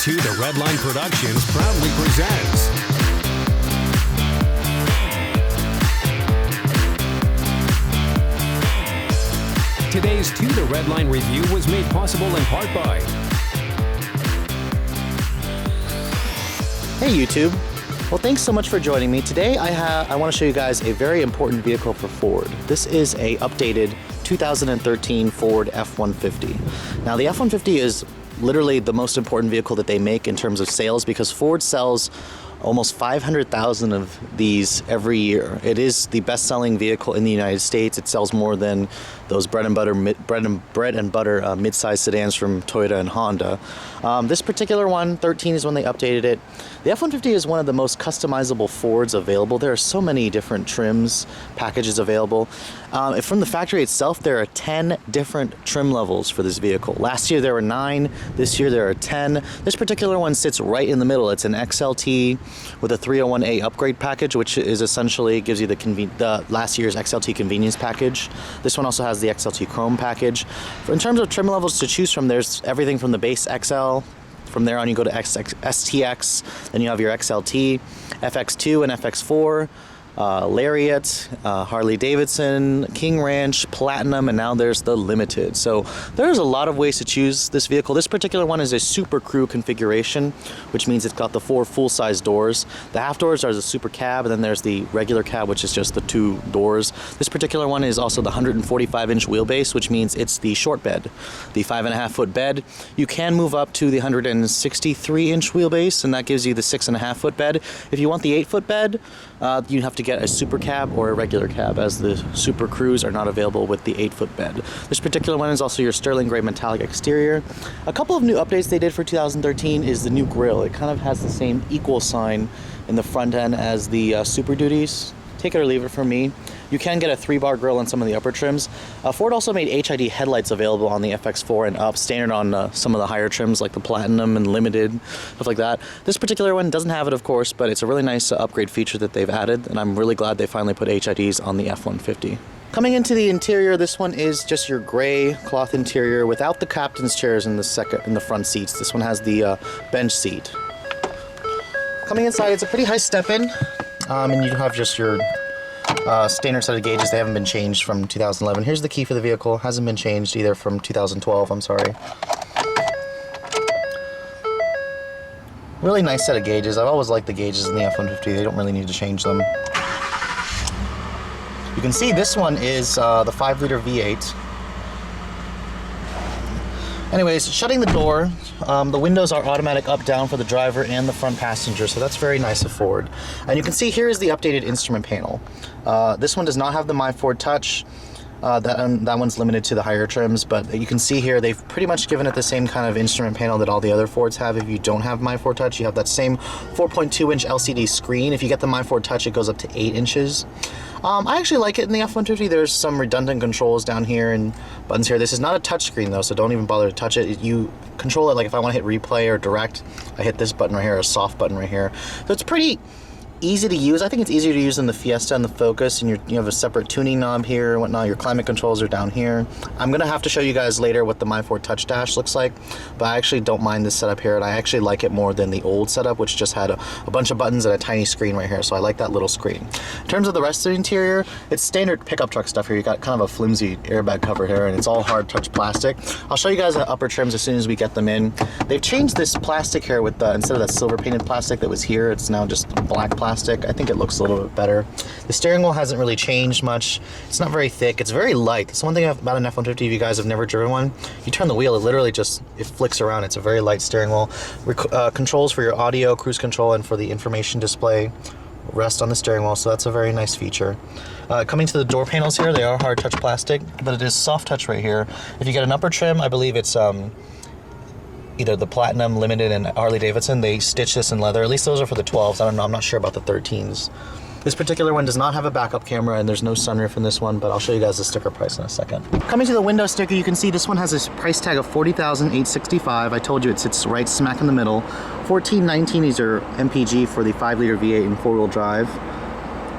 2 The Redline Productions proudly presents today's 2 The Redline review was made possible in part by Hey YouTube. Well, thanks so much for joining me. Today I want to show you guys a very important vehicle for Ford. This is a updated 2013 Ford F-150. Now the F-150 is literally the most important vehicle that they make in terms of sales because Ford sells almost 500,000 of these every year. It is the best-selling vehicle in the United States. It sells more than those bread and butter mid-size sedans from Toyota and Honda. This particular one, 13, is when they updated it. The F-150 is one of the most customizable Fords available. There are so many different trims, packages available. From the factory itself, there are 10 different trim levels for this vehicle. Last year there were 9. This year there are 10. This particular one sits right in the middle. It's an XLT with a 301A upgrade package, which is essentially gives you the last year's XLT convenience package. This one also has the XLT Chrome package. In terms of trim levels to choose from, there's everything from the base XL. From there on, you go to STX, then you have your XLT, FX2 and FX4, Lariat, Harley Davidson, King Ranch, Platinum, and now there's the Limited. So there's a lot of ways to choose this vehicle. This particular one is a Super Crew configuration, which means it's got the 4 full-size doors. The half doors are the Super Cab, and then there's the regular cab, which is just the 2 doors. This particular one is also the 145-inch wheelbase, which means it's the short bed, the 5.5-foot bed. You can move up to the 163-inch wheelbase, and that gives you the 6.5-foot bed. If you want the 8-foot bed, you have to get a Super Cab or a regular cab, as the Super Crews are not available with the 8-foot bed. This particular one is also your sterling gray metallic exterior. A couple of new updates they did for 2013 is the new grille. It kind of has the same equal sign in the front end as the Super Duties. Take it or leave it from me. You can get a 3-bar grille on some of the upper trims. Ford also made HID headlights available on the FX4 and up, standard on some of the higher trims like the Platinum and Limited, stuff like that. This particular one doesn't have it, of course, but it's a really nice upgrade feature that they've added, and I'm really glad they finally put HIDs on the F-150. Coming into the interior, this one is just your gray cloth interior without the captain's chairs in the front seats. This one has the bench seat. Coming inside, it's a pretty high step-in, and you have just your standard set of gauges. They haven't been changed from 2011. Here's the key for the vehicle. Hasn't been changed either from 2012, I'm sorry. Really nice set of gauges. I've always liked the gauges in the F-150. They don't really need to change them. You can see this one is the 5-liter V8. Anyways, shutting the door, the windows are automatic up-down for the driver and the front passenger, so that's very nice of Ford. And you can see here is the updated instrument panel. This one does not have the My Ford Touch. That one's limited to the higher trims, but you can see here they've pretty much given it the same kind of instrument panel that all the other Fords have. If you don't have My Ford Touch, you have that same 4.2-inch LCD screen. If you get the My Ford Touch, it goes up to 8 inches. I actually like it in the F-150. There's some redundant controls down here and buttons here. This is not a touch screen though, so don't even bother to touch it. You control it like if I want to hit replay or direct, I hit this button right here, a soft button right here. So it's pretty easy to use. I think it's easier to use than the Fiesta and the Focus, and you have a separate tuning knob here and whatnot. Your climate controls are down here. I'm gonna have to show you guys later what the My Ford Touch Dash looks like, but I actually don't mind this setup here, and I actually like it more than the old setup, which just had a bunch of buttons and a tiny screen right here, so I like that little screen. In terms of the rest of the interior, it's standard pickup truck stuff here. You got kind of a flimsy airbag cover here, and it's all hard touch plastic. I'll show you guys the upper trims as soon as we get them in. They've changed this plastic here with instead of that silver painted plastic that was here, it's now just black plastic. I think it looks a little bit better. The steering wheel hasn't really changed much. It's not very thick. It's very light. That's one thing about an F-150. If you guys have never driven one, you turn the wheel, it literally just flicks around. It's a very light steering wheel. Controls for your audio, cruise control, and for the information display rest on the steering wheel, so that's a very nice feature. Coming to the door panels here, they are hard touch plastic, but it is soft touch right here. If you get an upper trim, I believe it's either the Platinum, Limited, and Harley Davidson, they stitch this in leather. At least those are for the 12s. I don't know. I'm not sure about the 13s. This particular one does not have a backup camera, and there's no sunroof in this one, but I'll show you guys the sticker price in a second. Coming to the window sticker, you can see this one has a price tag of $40,865. I told you it sits right smack in the middle. $14,19 is your MPG for the 5-liter V8 and 4-wheel drive.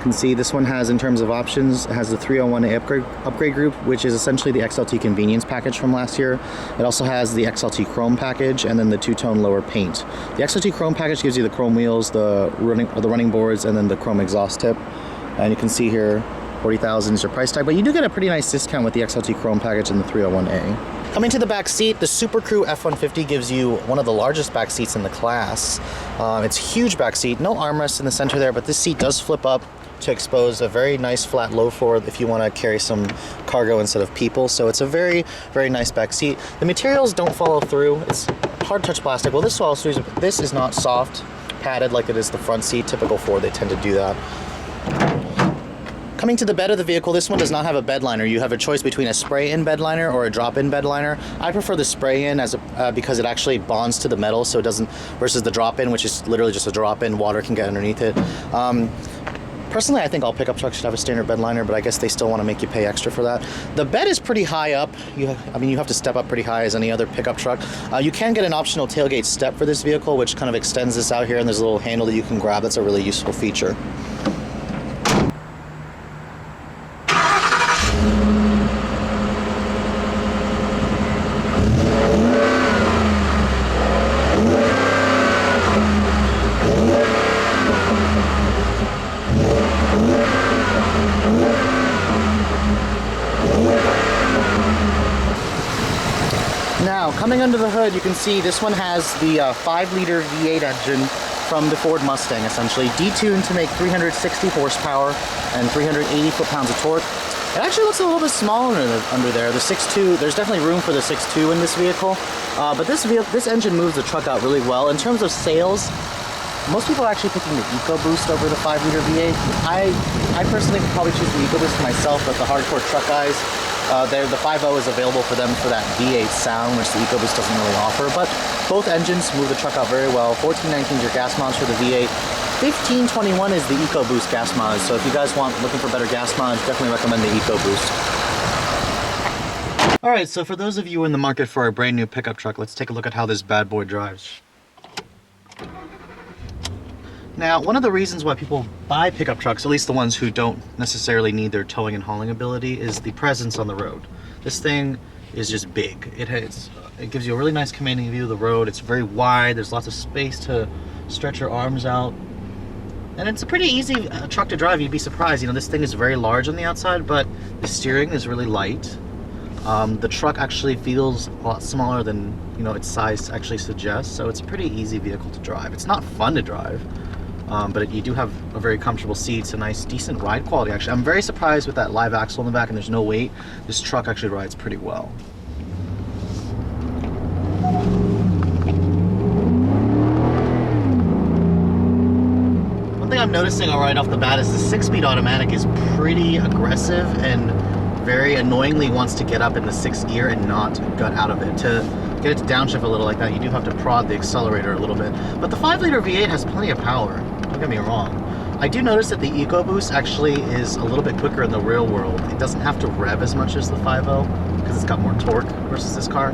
You can see this one has, in terms of options, it has the 301A upgrade group, which is essentially the XLT convenience package from last year. It also has the XLT chrome package and then the two-tone lower paint. The XLT chrome package gives you the chrome wheels, the running boards, and then the chrome exhaust tip. And you can see here, 40,000 is your price tag, but you do get a pretty nice discount with the XLT chrome package and the 301A. Coming to the back seat, the Super Crew F-150 gives you one of the largest back seats in the class. It's a huge back seat, no armrest in the center there, but this seat does flip up to expose a very nice flat low floor if you want to carry some cargo instead of people. So it's a very, very nice back seat. The materials don't follow through. It's hard touch plastic. Well, this follows through. This is not soft, padded like it is the front seat. Typical Ford, they tend to do that. Coming to the bed of the vehicle, this one does not have a bed liner. You have a choice between a spray-in bed liner or a drop-in bed liner. I prefer the spray-in because it actually bonds to the metal, so it doesn't, versus the drop-in, which is literally just a drop-in. Water can get underneath it. Personally, I think all pickup trucks should have a standard bed liner, but I guess they still want to make you pay extra for that. The bed is pretty high up. You have to step up pretty high as any other pickup truck. You can get an optional tailgate step for this vehicle, which kind of extends this out here, and there's a little handle that you can grab. That's a really useful feature. Now, coming under the hood, you can see this one has the 5-liter V8 engine from the Ford Mustang, essentially, detuned to make 360 horsepower and 380 foot-pounds of torque. It actually looks a little bit smaller under there. The 6.2, there's definitely room for the 6.2 in this vehicle, but this engine moves the truck out really well. In terms of sales, most people are actually picking the EcoBoost over the 5-liter V8. I personally would probably choose the EcoBoost for myself, but the hardcore truck guys, the 5.0 is available for them for that V8 sound, which the EcoBoost doesn't really offer. But both engines move the truck out very well. 1419 is your gas mileage for the V8. 1521 is the EcoBoost gas mileage. So if you guys looking for better gas mileage, definitely recommend the EcoBoost. All right, so for those of you in the market for a brand new pickup truck, let's take a look at how this bad boy drives. Now, one of the reasons why people buy pickup trucks, at least the ones who don't necessarily need their towing and hauling ability, is the presence on the road. This thing is just big. It gives you a really nice commanding view of the road. It's very wide. There's lots of space to stretch your arms out. And it's a pretty easy truck to drive. You'd be surprised. You know, this thing is very large on the outside, but the steering is really light. The truck actually feels a lot smaller than, you know, its size actually suggests. So it's a pretty easy vehicle to drive. It's not fun to drive. But you do have a very comfortable seat. It's a nice, decent ride quality, actually. I'm very surprised with that live axle in the back and there's no weight. This truck actually rides pretty well. One thing I'm noticing right off the bat is the 6-speed automatic is pretty aggressive and very annoyingly wants to get up in the 6th gear and not gut out of it. To get it to downshift a little like that, you do have to prod the accelerator a little bit. But the 5-liter V8 has plenty of power. Don't get me wrong. I do notice that the EcoBoost actually is a little bit quicker in the real world. It doesn't have to rev as much as the 5.0 because it's got more torque versus this car.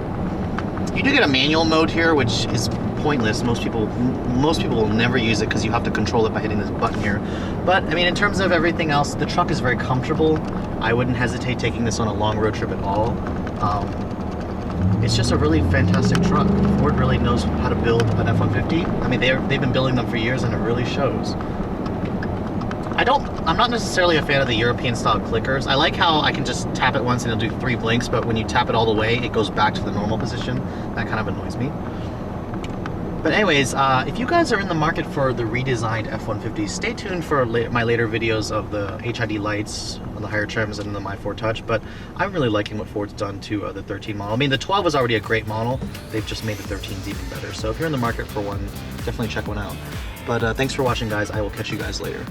You do get a manual mode here, which is pointless. Most people will never use it because you have to control it by hitting this button here. But I mean, in terms of everything else, the truck is very comfortable. I wouldn't hesitate taking this on a long road trip at all. It's just a really fantastic truck. Ford really knows how to build an F-150. I mean, they've been building them for years, and it really shows. I'm not necessarily a fan of the European style clickers. I like how I can just tap it once and it'll do 3 blinks, but when you tap it all the way, it goes back to the normal position. That kind of annoys me. But anyways, if you guys are in the market for the redesigned F-150, stay tuned for my later videos of the HID lights on the higher trims and the My Ford Touch. But I'm really liking what Ford's done to the 13 model. I mean, the 12 was already a great model. They've just made the 13s even better. So if you're in the market for one, definitely check one out. But thanks for watching, guys. I will catch you guys later.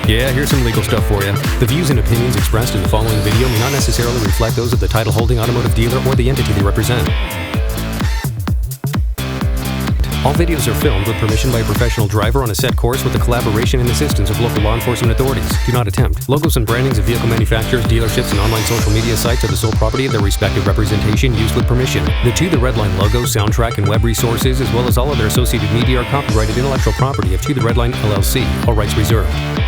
Yeah, here's some legal stuff for you. The views and opinions expressed in the following video may not necessarily reflect those of the title holding automotive dealer or the entity they represent. All videos are filmed with permission by a professional driver on a set course with the collaboration and assistance of local law enforcement authorities. Do not attempt. Logos and brandings of vehicle manufacturers, dealerships, and online social media sites are the sole property of their respective representation used with permission. The To The Redline logo, soundtrack, and web resources, as well as all other associated media, are copyrighted intellectual property of To The Redline LLC. All rights reserved.